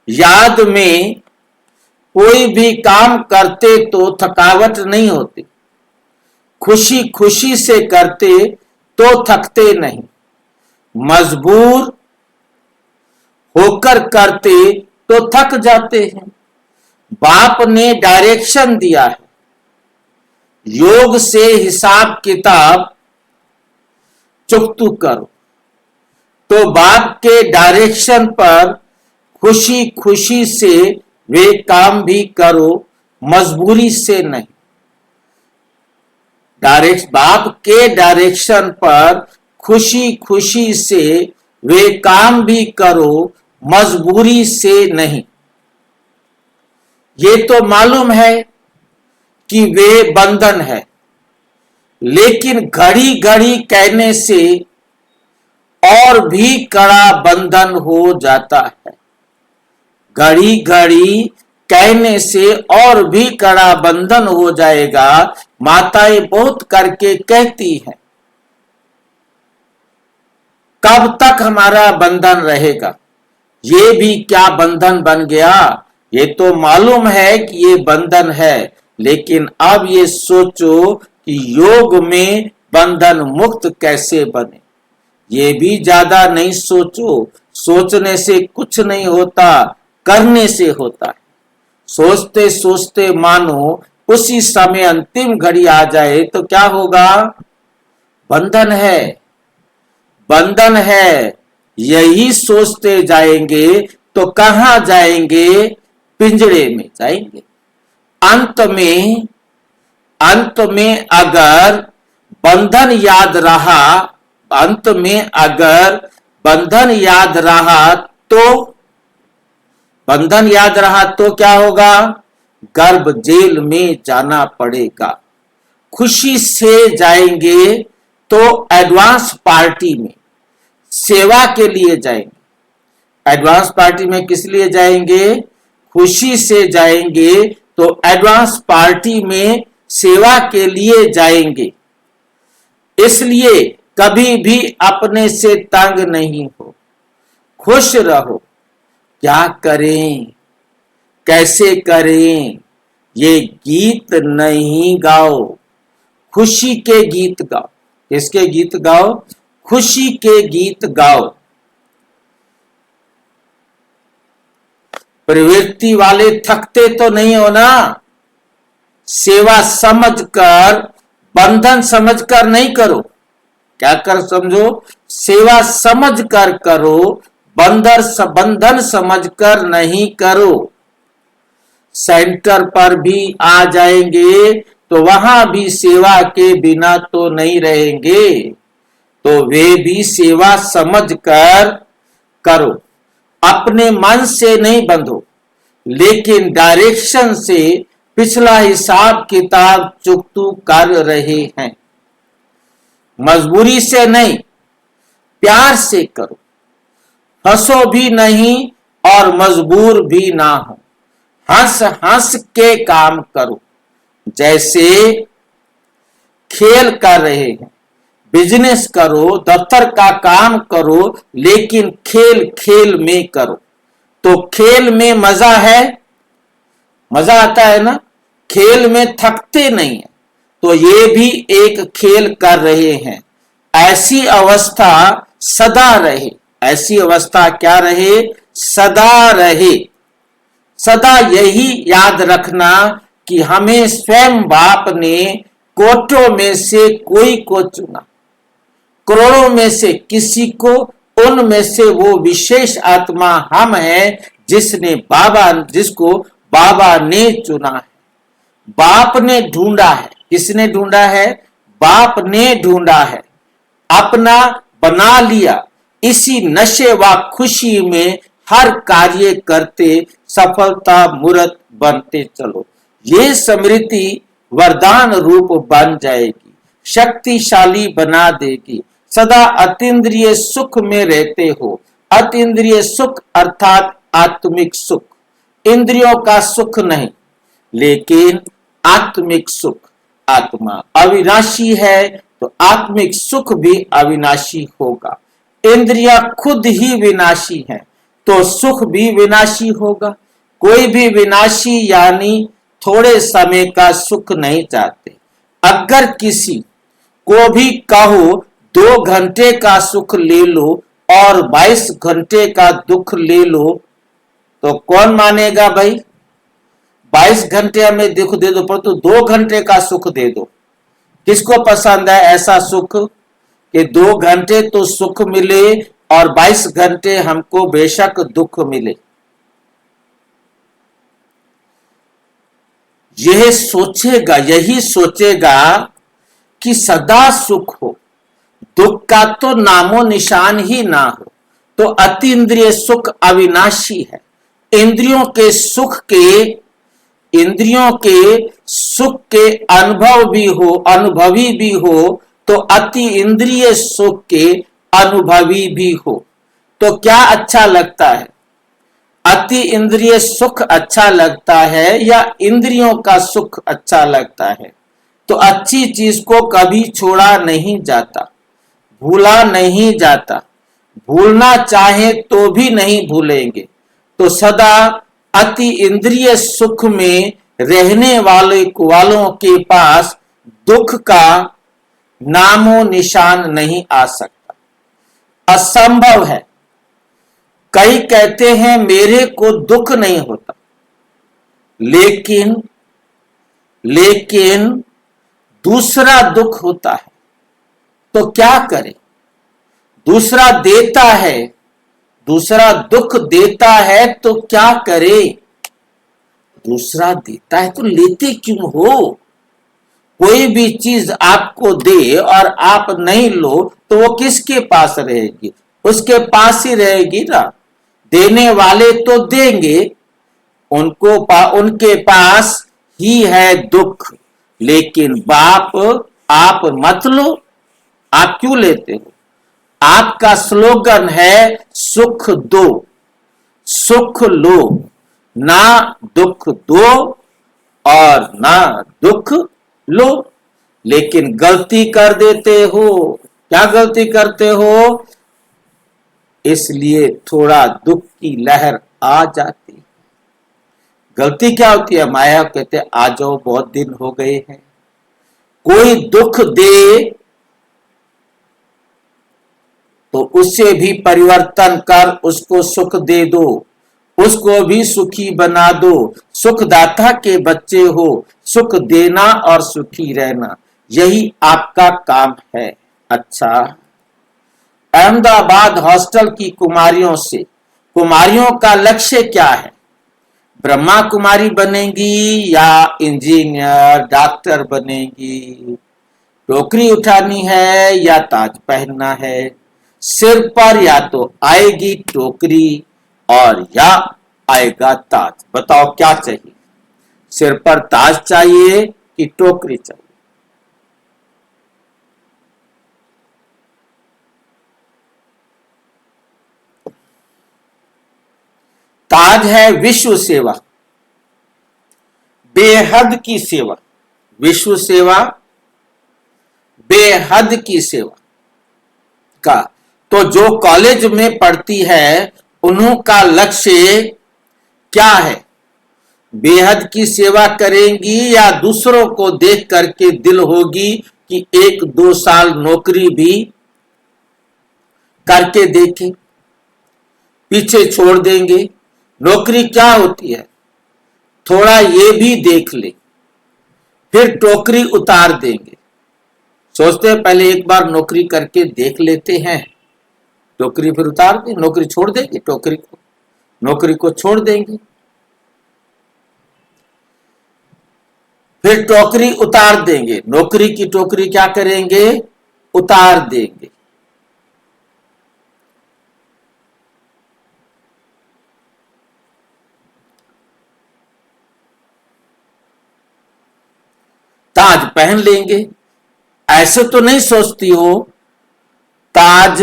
याद में कोई भी काम करते तो थकावट नहीं होती, खुशी खुशी से करते तो थकते नहीं, मजबूर होकर करते तो थक जाते हैं। बाप ने डायरेक्शन दिया है, योग से हिसाब किताब चुकतू करो, तो बाप के डायरेक्शन पर खुशी खुशी से वे काम भी करो, मजबूरी से नहीं। बाप के डायरेक्शन पर खुशी खुशी से वे काम भी करो, मजबूरी से नहीं। ये तो मालूम है कि वे बंधन है, लेकिन घड़ी घड़ी कहने से और भी कड़ा बंधन हो जाता है। घड़ी घड़ी कहने से और भी कड़ा बंधन हो जाएगा। माताएं बहुत करके कहती हैं, कब तक हमारा बंधन रहेगा? ये भी क्या बंधन बन गया? ये तो मालूम है कि ये बंधन है, लेकिन अब ये सोचो कि योग में बंधन मुक्त कैसे बने। ये भी ज्यादा नहीं सोचो, सोचने से कुछ नहीं होता, करने से होता है। सोचते सोचते मानो उसी समय अंतिम घड़ी आ जाए तो क्या होगा? बंधन है, बंधन है। यही सोचते जाएंगे तो कहां जाएंगे? पिंजड़े में जाएंगे। अंत में अगर बंधन याद रहा, अंत में अगर बंधन याद रहा तो क्या होगा? गर्भ जेल में जाना पड़ेगा। खुशी से जाएंगे तो एडवांस पार्टी में सेवा के लिए जाएंगे। एडवांस पार्टी में किस लिए जाएंगे? खुशी से जाएंगे तो एडवांस पार्टी में सेवा के लिए जाएंगे। इसलिए कभी भी अपने से तंग नहीं हो, खुश रहो। क्या करें, कैसे करें, ये गीत नहीं गाओ, खुशी के गीत गाओ। किसके गीत गाओ? खुशी के गीत गाओ। प्रवृत्ति वाले थकते तो नहीं हो ना? सेवा समझकर, बंधन समझकर नहीं करो। क्या कर समझो? सेवा समझकर करो, बंधन समझकर नहीं करो। सेंटर पर भी आ जाएंगे तो वहां भी सेवा के बिना तो नहीं रहेंगे, तो वे भी सेवा समझकर करो। अपने मन से नहीं बंधो, लेकिन डायरेक्शन से पिछला हिसाब किताब चुकतू कर रहे हैं। मजबूरी से नहीं, प्यार से करो। हंसो भी नहीं और मजबूर भी ना हो। हंस हंस के काम करो, जैसे खेल कर रहे हैं। बिजनेस करो, दफ्तर का काम करो, लेकिन खेल खेल में करो। तो खेल में मजा है, मजा आता है ना? खेल में थकते नहीं है। तो ये भी एक खेल कर रहे हैं। ऐसी अवस्था सदा रहे। ऐसी अवस्था क्या रहे? सदा रहे। सदा यही याद रखना कि हमें स्वयं बाप ने कोटों में से कोई को चुना, करोड़ों में से किसी को, उनमें से वो विशेष आत्मा हम हैं जिसको बाबा ने चुना है। बाप ने ढूंढा है। किसने ढूंढा है? बाप ने ढूंढा है, अपना बना लिया। इसी नशे व खुशी में हर कार्य करते सफलता मूर्त बनते चलो। ये स्मृति वरदान रूप बन जाएगी, शक्तिशाली बना देगी। सदा अतीन्द्रिय सुख में रहते हो। अतीन्द्रिय सुख अर्थात आत्मिक सुख, इंद्रियों का सुख नहीं, लेकिन आत्मिक सुख। आत्मा अविनाशी है तो आत्मिक सुख भी अविनाशी होगा। इंद्रियां खुद ही विनाशी हैं तो सुख भी विनाशी होगा। कोई भी विनाशी यानी थोड़े समय का सुख नहीं चाहते। अगर किसी को भी कहो 2 घंटे का सुख ले लो और 22 घंटे का दुख ले लो, तो कौन मानेगा भाई? 22 घंटे हमें दुख दे दो, पर तो 2 घंटे का सुख दे दो। किसको पसंद है ऐसा सुख कि 2 घंटे तो सुख मिले और 22 घंटे हमको बेशक दुख मिले? यही सोचेगा कि सदा सुख हो, दुख का तो नामो निशान ही ना हो, तो अतीन्द्रिय सुख अविनाशी है। इंद्रियों के सुख के अनुभवी भी हो तो अति इंद्रिय सुख के अनुभवी भी हो। तो क्या अच्छा लगता है? अति इंद्रिय सुख अच्छा लगता है या इंद्रियों का सुख अच्छा लगता है? तो अच्छी चीज को कभी छोड़ा नहीं जाता, भूला नहीं जाता। भूलना चाहे तो भी नहीं भूलेंगे। तो सदा अति इंद्रिय सुख में रहने वालों के पास दुख का नामो निशान नहीं आ सकता, असंभव है। कई कहते हैं मेरे को दुख नहीं होता, लेकिन दूसरा दुख होता है, तो क्या करे? दूसरा देता है, दूसरा दुख देता है तो क्या करे? दूसरा देता है तो लेते क्यों हो? कोई भी चीज आपको दे और आप नहीं लो तो वो किसके पास रहेगी? उसके पास ही रहेगी ना। देने वाले तो देंगे, उनके पास ही है दुख। लेकिन बाप आप मत लो। आप क्यों लेते हो? आपका स्लोगन है सुख दो, सुख लो, ना दुख दो और ना दुख लो। लेकिन गलती कर देते हो। क्या गलती करते हो? इसलिए थोड़ा दुख की लहर आ जाती। गलती क्या होती है? माया कहते आ जाओ, बहुत दिन हो गए हैं। कोई दुख दे तो उससे भी परिवर्तन कर उसको सुख दे दो, उसको भी सुखी बना दो। सुखदाता के बच्चे हो, सुख देना और सुखी रहना, यही आपका काम है। अच्छा, अहमदाबाद हॉस्टल की कुमारियों का लक्ष्य क्या है? ब्रह्मा कुमारी बनेगी या इंजीनियर डॉक्टर बनेगी? टोकरी उठानी है या ताज पहनना है? सिर पर या तो आएगी टोकरी और या आएगा ताज। बताओ क्या चाहिए? सिर पर ताज चाहिए कि टोकरी चाहिए? ताज है विश्व सेवा, बेहद की सेवा। विश्व सेवा, बेहद की सेवा का तो जो कॉलेज में पढ़ती है उन्हों का लक्ष्य क्या है? बेहद की सेवा करेंगी या दूसरों को देख करके दिल होगी कि 1-2 साल नौकरी भी करके देखें, पीछे छोड़ देंगे। नौकरी क्या होती है? थोड़ा ये भी देख ले, फिर टोकरी उतार देंगे। सोचते हैं पहले एक बार नौकरी करके देख लेते हैं, टोकरी फिर उतार दें, नौकरी छोड़ देंगे, नौकरी को छोड़ देंगे, फिर टोकरी उतार देंगे, नौकरी की टोकरी क्या करेंगे, उतार देंगे। ताज पहन लेंगे। ऐसे तो नहीं सोचती हो ताज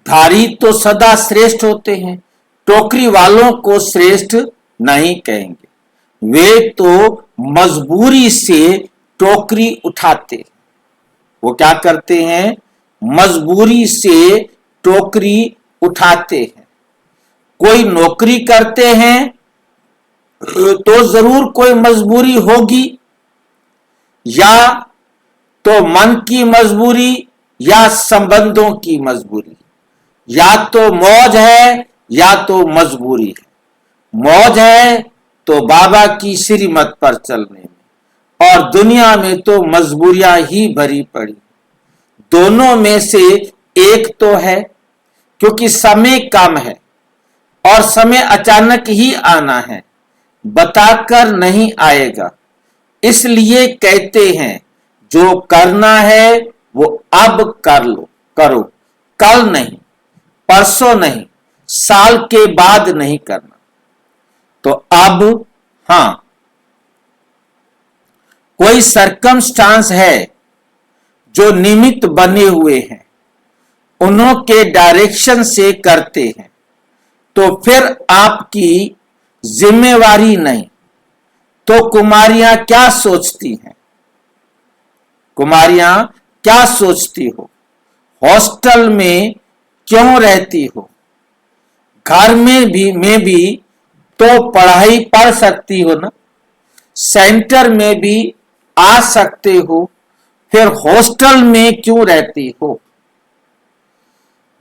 धारी तो सदा श्रेष्ठ होते हैं, टोकरी वालों को श्रेष्ठ नहीं कहेंगे, वे तो मजबूरी से टोकरी उठाते। वो क्या करते हैं, मजबूरी से टोकरी उठाते हैं। कोई नौकरी करते हैं तो जरूर कोई मजबूरी होगी, या तो मन की मजबूरी या संबंधों की मजबूरी, या तो मौज है या तो मजबूरी है। मौज है तो बाबा की श्रीमत पर चलने में, और दुनिया में तो मजबूरियां ही भरी पड़ी। दोनों में से एक तो है, क्योंकि समय कम है और समय अचानक ही आना है, बताकर नहीं आएगा। इसलिए कहते हैं जो करना है वो अब करो, कल नहीं, परसों नहीं, साल के बाद नहीं करना। तो अब हां, कोई सरकमस्टांस है जो निमित्त बने हुए हैं, उन्हों के डायरेक्शन से करते हैं, तो फिर आपकी जिम्मेवारी नहीं। तो कुमारियां क्या सोचती हैं, कुमारियां क्या सोचती हो, हॉस्टल में क्यों रहती हो, घर में भी तो पढ़ाई पढ़ सकती हो ना, सेंटर में भी आ सकते हो, फिर हॉस्टल में क्यों रहती हो।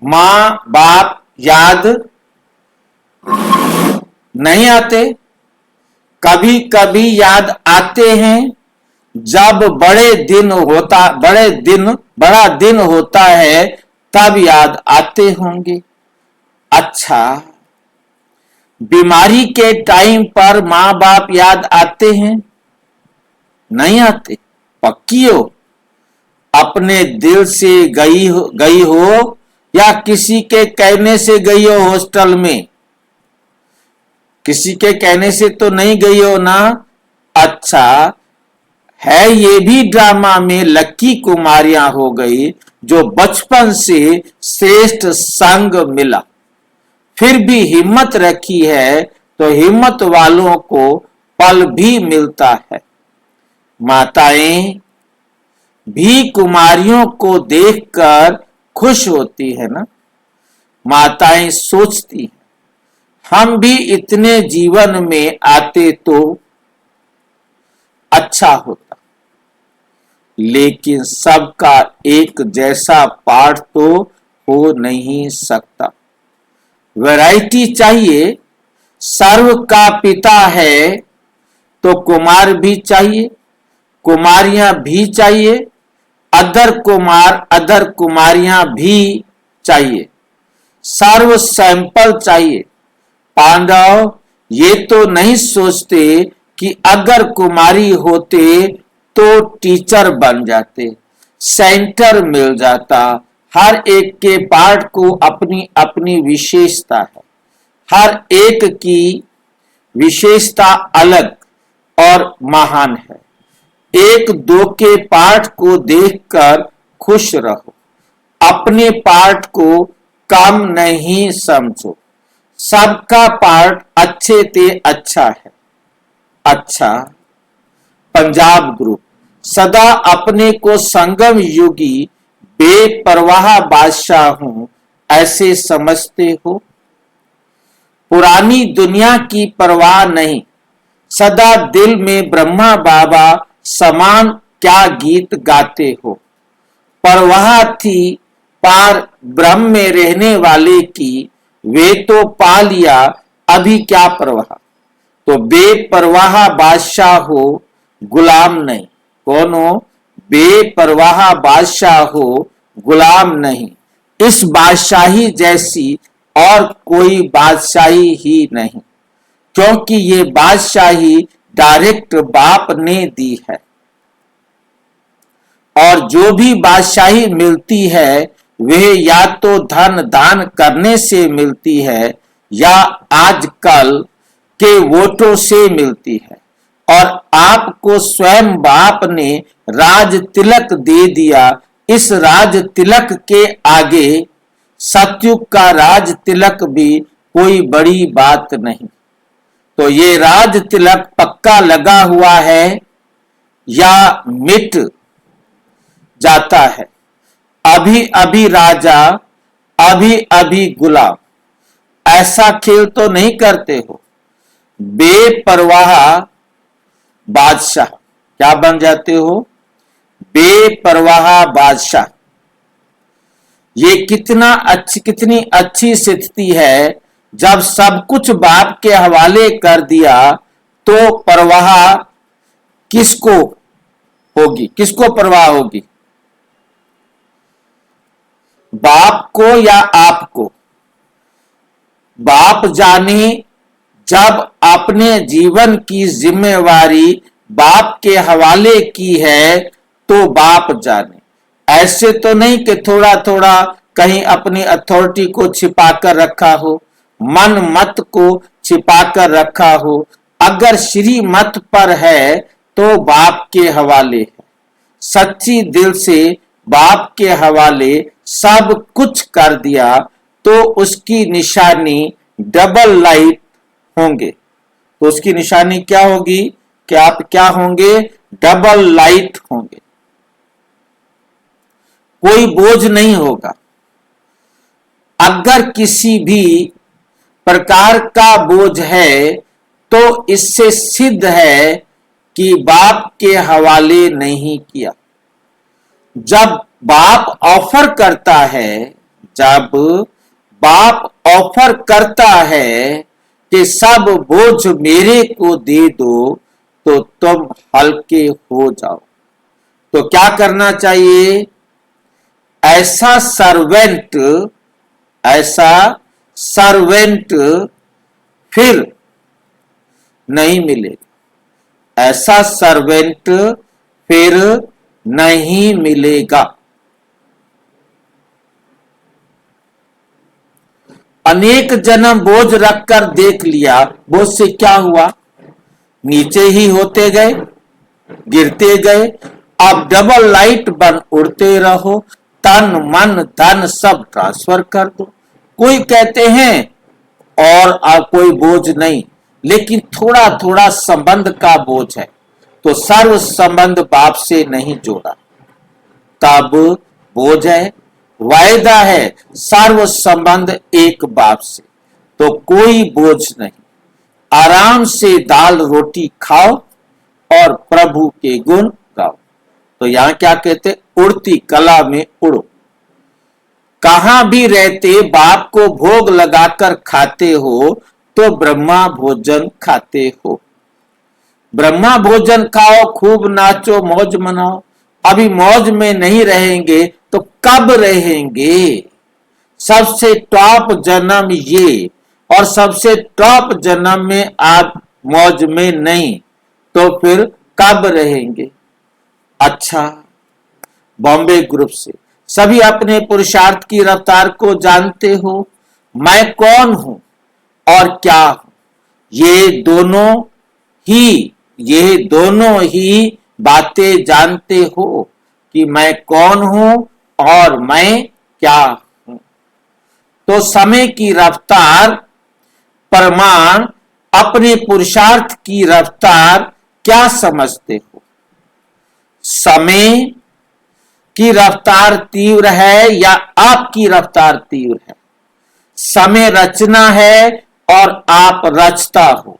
मां बाप याद नहीं आते, कभी कभी याद आते हैं, जब बड़ा दिन होता है तब याद आते होंगे। अच्छा, बीमारी के टाइम पर मां बाप याद आते हैं, नहीं आते, पक्की हो, अपने दिल से गई हो या किसी के कहने से गई हो हॉस्टल में, किसी के कहने से तो नहीं गई हो ना। अच्छा है, ये भी ड्रामा में लकी कुमारियां हो गई जो बचपन से श्रेष्ठ संग मिला, फिर भी हिम्मत रखी है, तो हिम्मत वालों को फल भी मिलता है। माताएं भी कुमारियों को देखकर खुश होती है ना। माताएं सोचती हैं हम भी इतने जीवन में आते तो अच्छा होता, लेकिन सबका एक जैसा पाठ तो हो नहीं सकता, वैरायटी चाहिए। सर्व का पिता है तो कुमार भी चाहिए, कुमारियां भी चाहिए, अदर कुमारियां भी चाहिए, सर्व सैंपल चाहिए। पांडव ये तो नहीं सोचते कि अगर कुमारी होते तो टीचर बन जाते, सेंटर मिल जाता। हर एक के पाठ को अपनी अपनी विशेषता है, हर एक की विशेषता अलग और महान है। एक दो के पाठ को देखकर खुश रहो, अपने पाठ को कम नहीं समझो, सबका पाठ अच्छे ते अच्छा है। अच्छा, पंजाब ग्रुप सदा अपने को संगम युगी बेपरवाह बादशाह हूं ऐसे समझते हो। पुरानी दुनिया की परवाह नहीं, सदा दिल में ब्रह्मा बाबा समान क्या गीत गाते हो। परवाह थी पार ब्रह्म में रहने वाले की, वे तो पा लिया अभी क्या परवाह। तो बेपरवाह बादशाह हो गुलाम नहीं। कौन हो? बेपरवाह बादशाह हो गुलाम नहीं। इस बादशाही जैसी और कोई बादशाही ही नहीं, क्योंकि ये बादशाही डायरेक्ट बाप ने दी है। और जो भी बादशाही मिलती है वह या तो धन दान करने से मिलती है या आजकल के वोटों से मिलती है। और आपको स्वयं बाप ने राज तिलक दे दिया। इस राज तिलक के आगे सतयुग का राज तिलक भी कोई बड़ी बात नहीं। तो ये राज तिलक पक्का लगा हुआ है या मिट जाता है। अभी अभी राजा, अभी अभी गुलाम, ऐसा खेल तो नहीं करते हो। बेपरवाह बादशाह क्या बन जाते हो? बेपरवाह बादशाह। ये कितनी अच्छी स्थिति है। जब सब कुछ बाप के हवाले कर दिया तो परवाह किसको होगी? किसको परवाह होगी? बाप को या आपको? बाप जाने जब अपने जीवन की जिम्मेवारी बाप के हवाले की है तो बाप जाने। ऐसे तो नहीं कि थोड़ा थोड़ा कहीं अपनी अथॉरिटी को छिपाकर रखा हो, मन मत को छिपाकर रखा हो। अगर श्रीमत पर है तो बाप के हवाले है। सच्ची दिल से बाप के हवाले सब कुछ कर दिया तो उसकी निशानी डबल लाइट होंगे। तो उसकी निशानी क्या होगी कि आप क्या होंगे? डबल लाइट होंगे। कोई बोझ नहीं होगा। अगर किसी भी प्रकार का बोझ है तो इससे सिद्ध है कि बाप के हवाले नहीं किया। जब बाप ऑफर करता है, जब बाप ऑफर करता है कि सब बोझ मेरे को दे दो तो तुम हल्के हो जाओ। तो क्या करना चाहिए? ऐसा सर्वेंट फिर नहीं मिलेगा। ऐसा सर्वेंट फिर नहीं मिलेगा। अनेक जन्म बोझ रखकर देख लिया, बोझ से क्या हुआ? नीचे ही होते गए, गिरते गए। अब डबल लाइट बन उड़ते रहो, तन मन धन सब ट्रांसफर कर दो। कोई कहते हैं और कोई बोझ नहीं, लेकिन थोड़ा थोड़ा संबंध का बोझ है। तो सर्व संबंध बाप से नहीं जोड़ा तब बोझ है। वायदा है सर्व संबंध एक बाप से, तो कोई बोझ नहीं। आराम से दाल रोटी खाओ और प्रभु के गुण गाओ। तो यहां क्या कहते? उड़ती कला में उड़ो। कहां भी रहते बाप को भोग लगाकर खाते हो तो ब्रह्मा भोजन खाते हो। ब्रह्मा भोजन खाओ, खूब नाचो, मौज मनाओ। अभी मौज में नहीं रहेंगे तो कब रहेंगे? सबसे टॉप जन्म ये, और सबसे टॉप जन्म में आप मौज में नहीं तो फिर कब रहेंगे? अच्छा, बॉम्बे ग्रुप से सभी अपने पुरुषार्थ की रफ्तार को जानते हो। मैं कौन हूं और क्या हूं, ये दोनों ही बातें जानते हो कि मैं कौन हूं और मैं क्या हूं। तो समय की रफ्तार प्रमाण अपने पुरुषार्थ की रफ्तार क्या समझते हो? समय की रफ्तार तीव्र है या आपकी रफ्तार तीव्र है? समय रचना है और आप रचता हो,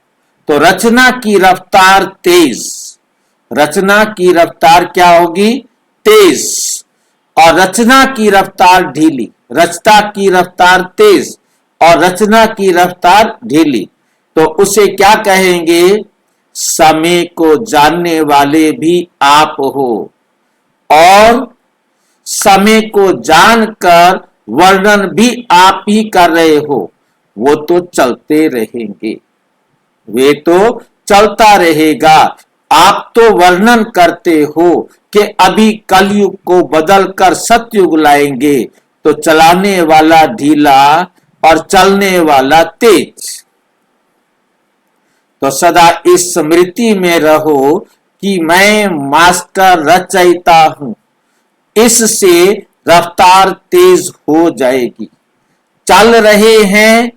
तो रचना की रफ्तार तेज। रचना की रफ्तार क्या होगी? तेज। और रचना की रफ्तार ढीली, रचना की रफ्तार तेज और रचना की रफ्तार ढीली, तो उसे क्या कहेंगे? समय को जानने वाले भी आप हो और समय को जानकर वर्णन भी आप ही कर रहे हो। वो तो चलते रहेंगे, वे तो चलता रहेगा। आप तो वर्णन करते हो कि अभी कलयुग को बदलकर सतयुग लाएंगे, तो चलाने वाला ढीला और चलने वाला तेज। तो सदा इस स्मृति में रहो कि मैं मास्टर रचयिता हूं, इससे रफ्तार तेज हो जाएगी। चल रहे हैं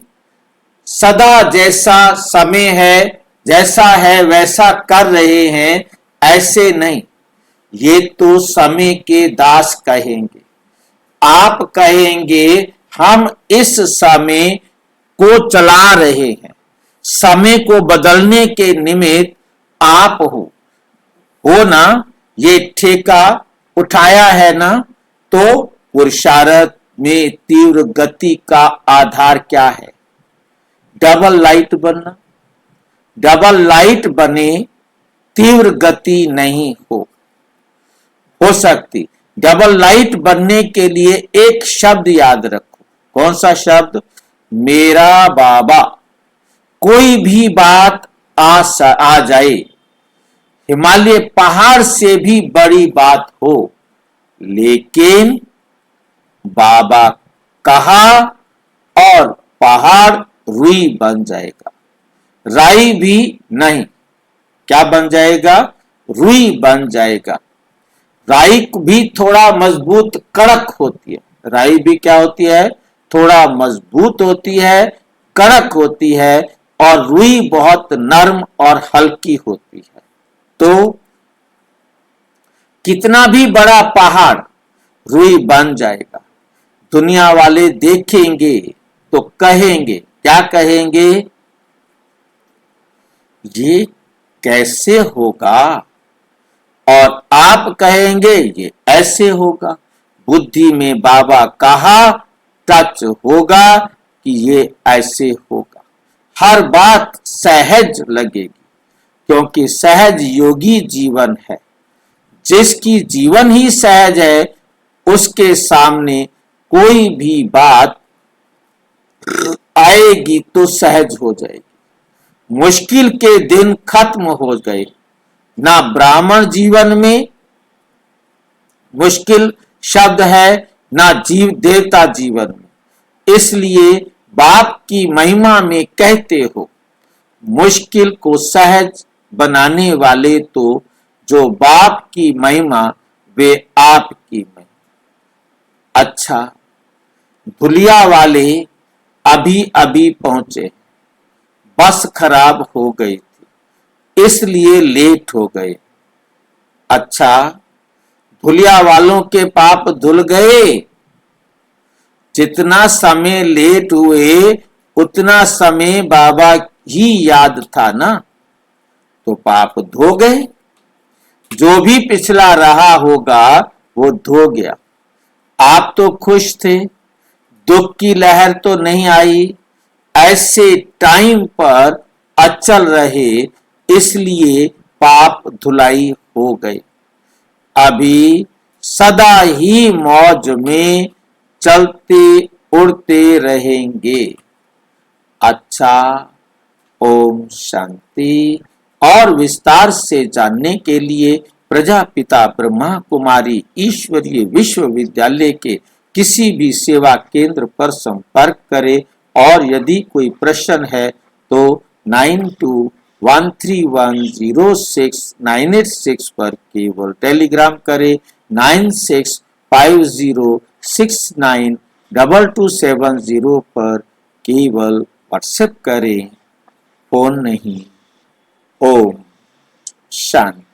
सदा, जैसा समय है, जैसा है वैसा कर रहे हैं, ऐसे नहीं। ये तो समय के दास कहेंगे। आप कहेंगे हम इस समय को चला रहे हैं, समय को बदलने के निमित्त आप हो ना। ये ठेका उठाया है ना, तो पुरुषार्थ में तीव्र गति का आधार क्या है? डबल लाइट बनना। डबल लाइट बने, तीव्र गति नहीं हो सकती। डबल लाइट बनने के लिए एक शब्द याद रखो। कौन सा शब्द? मेरा बाबा। कोई भी बात आ जाए, हिमालय पहाड़ से भी बड़ी बात हो, लेकिन बाबा कहा और पहाड़ रुई बन जाएगा, राई भी नहीं। क्या बन जाएगा? रुई बन जाएगा। राई भी थोड़ा मजबूत कड़क होती है, राई भी क्या होती है? थोड़ा मजबूत होती है, कड़क होती है, और रुई बहुत नर्म और हल्की होती है। तो कितना भी बड़ा पहाड़ रुई बन जाएगा। दुनिया वाले देखेंगे तो कहेंगे, क्या कहेंगे? ये कैसे होगा? और आप कहेंगे ये ऐसे होगा। बुद्धि में बाबा कहा टच होगा कि ये ऐसे होगा। हर बात सहज लगेगी, क्योंकि सहज योगी जीवन है। जिसकी जीवन ही सहज है, उसके सामने कोई भी बात आएगी तो सहज हो जाएगी। मुश्किल के दिन खत्म हो गए। ना ब्राह्मण जीवन में मुश्किल शब्द है, ना जीव देवता जीवन में। इसलिए बाप की महिमा में कहते हो, मुश्किल को सहज बनाने वाले तो जो बाप की महिमा, वे आपकी महिमा। अच्छा, धुलिया वाले अभी अभी पहुंचे, बस खराब हो गई थी इसलिए लेट हो गए। अच्छा, धुलिया वालों के पाप धुल गए। जितना समय लेट हुए उतना समय बाबा ही याद था ना, तो पाप धो गए। जो भी पिछला रहा होगा वो धो गया। आप तो खुश थे, दुख की लहर तो नहीं आई। ऐसे टाइम पर अचल रहे, इसलिए पाप धुलाई हो गए। अभी सदा ही मौज में चलते उड़ते रहेंगे। अच्छा, ओम शांति। और विस्तार से जानने के लिए प्रजापिता ब्रह्मा कुमारी ईश्वरीय विश्वविद्यालय के किसी भी सेवा केंद्र पर संपर्क करें। और यदि कोई प्रश्न है तो 9213106986 पर केवल टेलीग्राम करें। 9650692270 पर केवल व्हाट्सएप करें, फोन नहीं। ओम शांति।